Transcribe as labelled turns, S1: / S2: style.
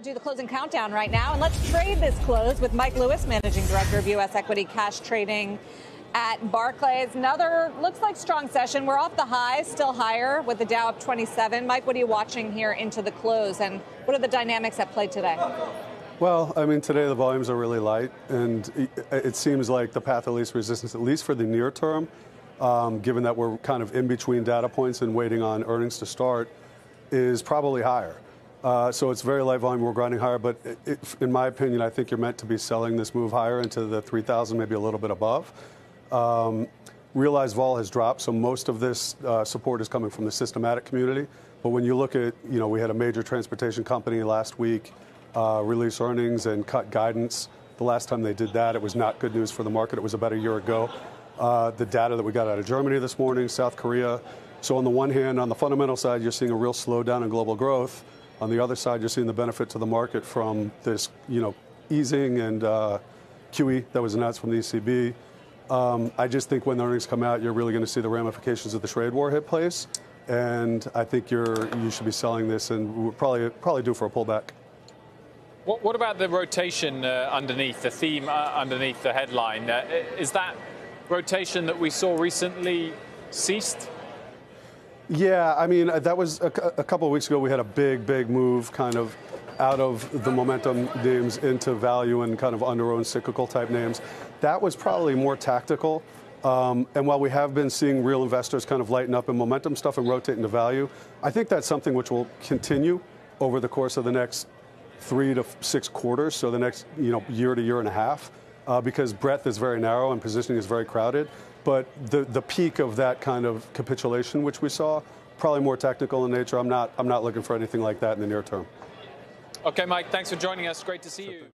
S1: Do the closing countdown right now. And let's trade this close with Mike Lewis, Managing Director of U.S. Equity Cash Trading at Barclays. Another looks like strong session. We're off the highs, still higher with the Dow up 27. Mike, what are you watching here into the close? And what are the dynamics at play today?
S2: Well, I mean, today the volumes are really light, and it seems like the path of least resistance, at least for the near term, given that we're kind of in between data points and waiting on earnings to start, is probably higher. So it's very light volume. We're grinding higher, but in my opinion, I think you're meant to be selling this move higher into the 3,000, maybe a little bit above. Realized vol has dropped, so most of this support is coming from the systematic community. But when you look at, we had a major transportation company last week release earnings and cut guidance. The last time they did that, it was not good news for the market. It was about a year ago. The data that we got out of Germany this morning, South Korea. So on the one hand, on the fundamental side, you're seeing a real slowdown in global growth. On the other side, you're seeing the benefit to the market from this, easing and QE that was announced from the ECB. I just think when the earnings come out, you're really going to see the ramifications of the trade war hit place, and I think you should be selling this, and we're probably due for a pullback.
S3: What about the rotation underneath the theme, underneath the headline? Is that rotation that we saw recently ceased?
S2: Yeah, I mean, that was a couple of weeks ago. We had a big move kind of out of the momentum names into value and kind of under-owned cyclical type names. That was probably more tactical. And while we have been seeing real investors kind of lighten up in momentum stuff and rotate into value, I think that's something which will continue over the course of the next 3 to 6 quarters, so the next year to year and a half, because breadth is very narrow and positioning is very crowded. But the peak of that kind of capitulation, which we saw, probably more technical in nature. I'm not looking for anything like that in the near term.
S3: Okay, Mike, thanks for joining us. Great to see you.